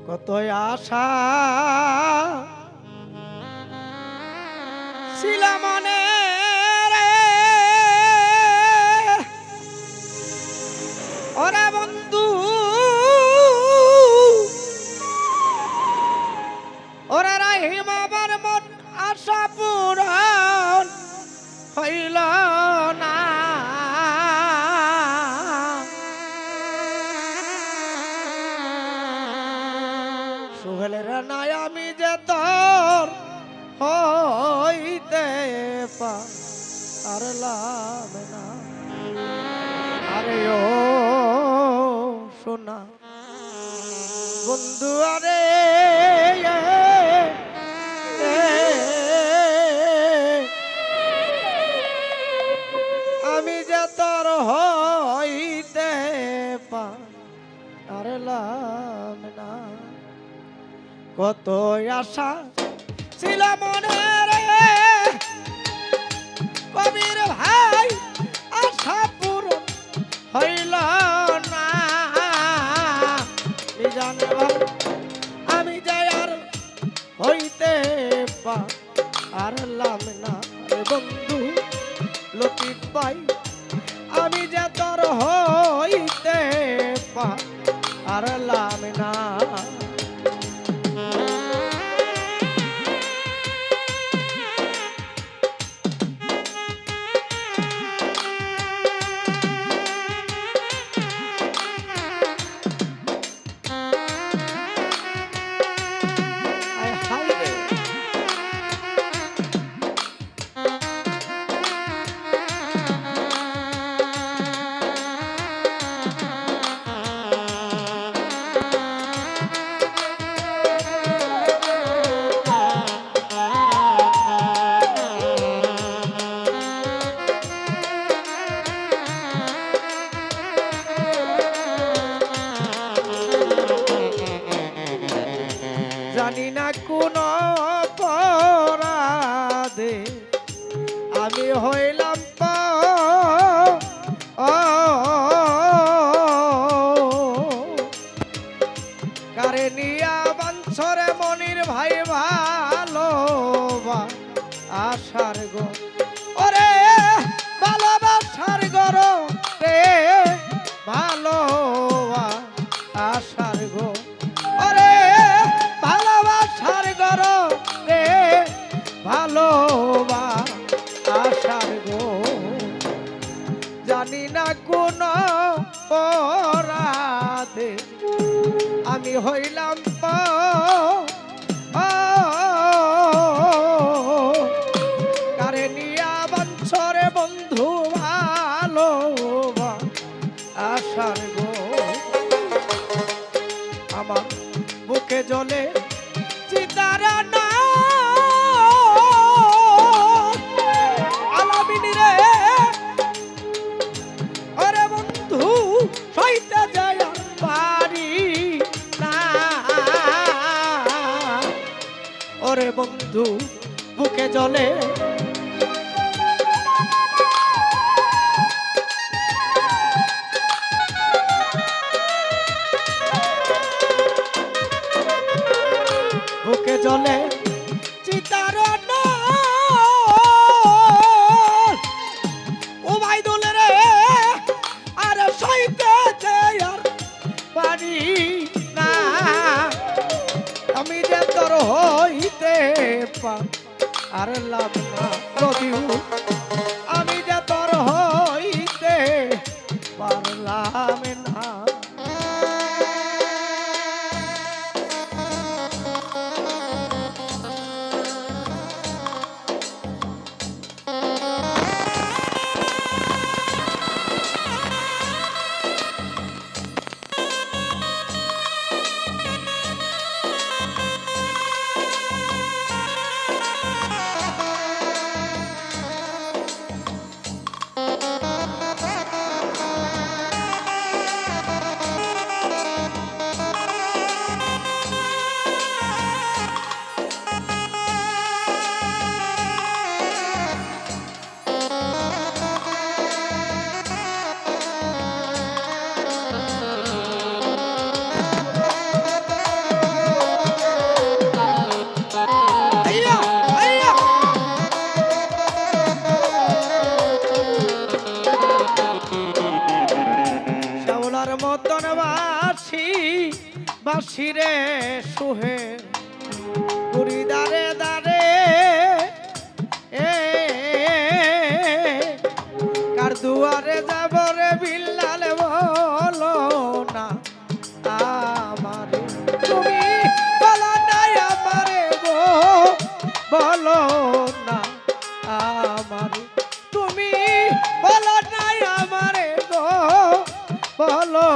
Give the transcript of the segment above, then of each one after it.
কতই আশা ছিল মনে রে, ওরে বন্ধু ওরে রাহিম আমার মন আশা পূরণ হইল না। সোহেলের নাই আমি যে তোর হইতে পারলাম না। আরে ও সোনা বন্ধু, আরে আমি যে তোর হইতে পারলাম না। কত আশা ছিল মনে রে কবির ভাই, আশা পূরণ হইল না। জানে আমি যাই আর হইতে পারলাম না। রে বন্ধু লতিফ ভাই, আমি যে তোর হইতে পারলাম না। জানি না কোন অপরাধে আমি হইলাম কারে নিয়া বাঞ্ছরে মনির ভাই ভালো আশার গো, ওরে ভালোবাসার গর রে, ভালো আশার গো, ওরে ভালোবাসার গর রে, ভালোবাসার গো। জানি না কোন অপরাধে আমি হইলাম কারে নিয়া বাঞ্ছরে বন্ধু ভালো আশার গো। আমার বুকে জ্বলে চিতারা না আলামিনী রে, ওরে বন্ধু সইতে যায় পারি না। ওরে বন্ধু বুকে জ্বলে বুকে জ্বলে চিতার ওবাইদুল রে, আর সইতে আর পারি না। আমি যে তোর হইতে পারলাম না, যদিও আমি যে তোর হইতে পারলাম না। বাসিরে সুহে পুরি দারে দারে এ কার দুয়ারে যাব রে বিল্লাল বলো না আমারে তুমি বলো না আমারে গো বলো না আমারে তুমি বলো না আমারে গো বলো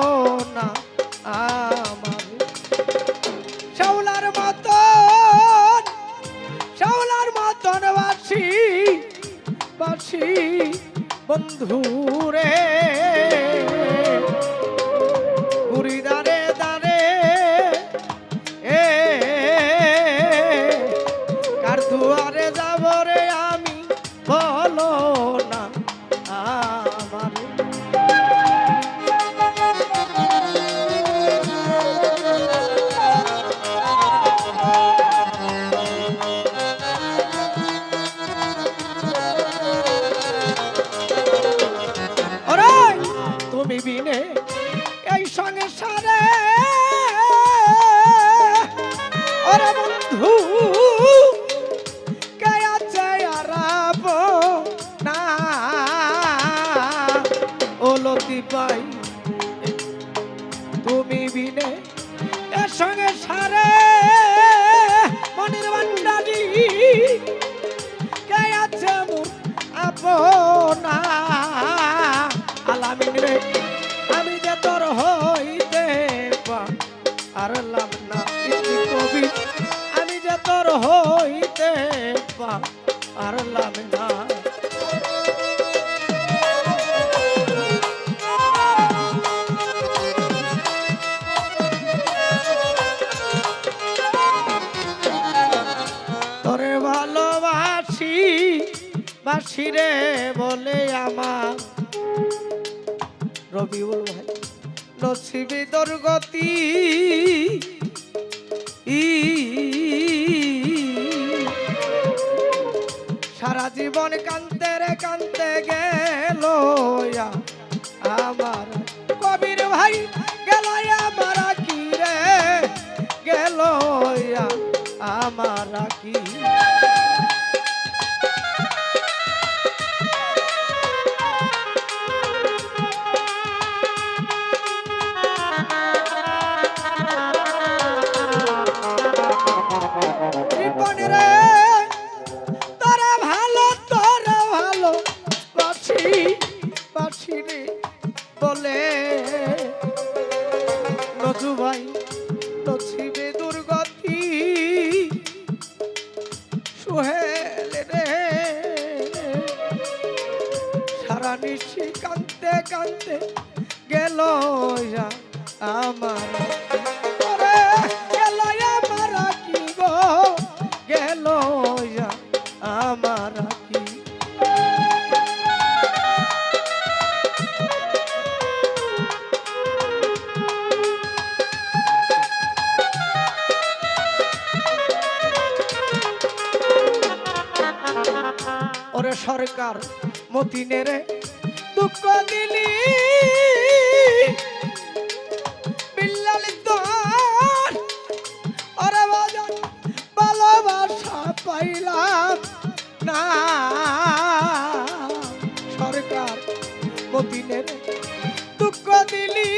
না আমারে শাওলার মতন বাসি বাসি বন্ধুরে পুরি দারে দারে এ কার দুয়ারে যাব রে আমি বলো না আমারে তুমি বিনে এই সংসারে ওরে বন্ধু কে আছে আরাপ না ও লতি পাই তুমি বিনে এই সংসারে মনির ভান্ডারি কে আছে মোর আপনা আলামিন রে আমি যে তোর হইতে পারলাম না কবি আমি যে তোর হইতে পারলাম না তোরে ভালোবাসি বাসিরে বলে আমার রবিউল ভাই নসিবে দুর্গতি সারা জীবন কানতে রে কানতে গেল আমার কবির ভাই গেল আমার কি রে গেল আমার কি বলে নজু ভাই নসিবে দুর্গতি সুহেল রে সারা নিশি কানতে কানতে গেল আমার গেল আমার কি গো গেল আমার কি ওরে সরকার মতিনের দুঃখ দিলি বিল্লাল তোর ওরে বাজান ভালোবাসা পাইলাম না সরকার মতিনের দুঃখ দিলি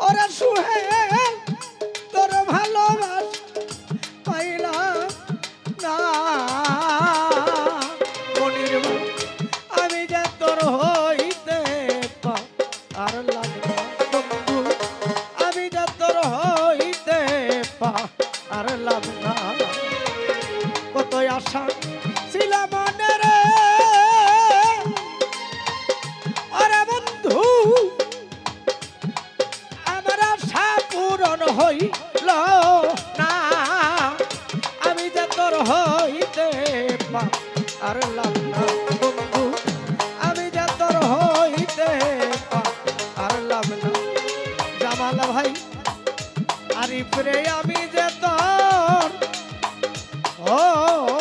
ওরে সুহেল তোর ভালোবাসা পাইলাম না আমি যে তোর হইতে পারলাম না বন্ধু আমি যে তোর হইতে পারলাম না কত আশা ছিল মনে রে আরে বন্ধু আমার আশা পূরণ হইল না আমি যে তোর হইতে পারলাম না বন্ধু আমি যে তোর হইতে পারলাম না জামাল ভাই আরিফ রে আমি যে তোর ও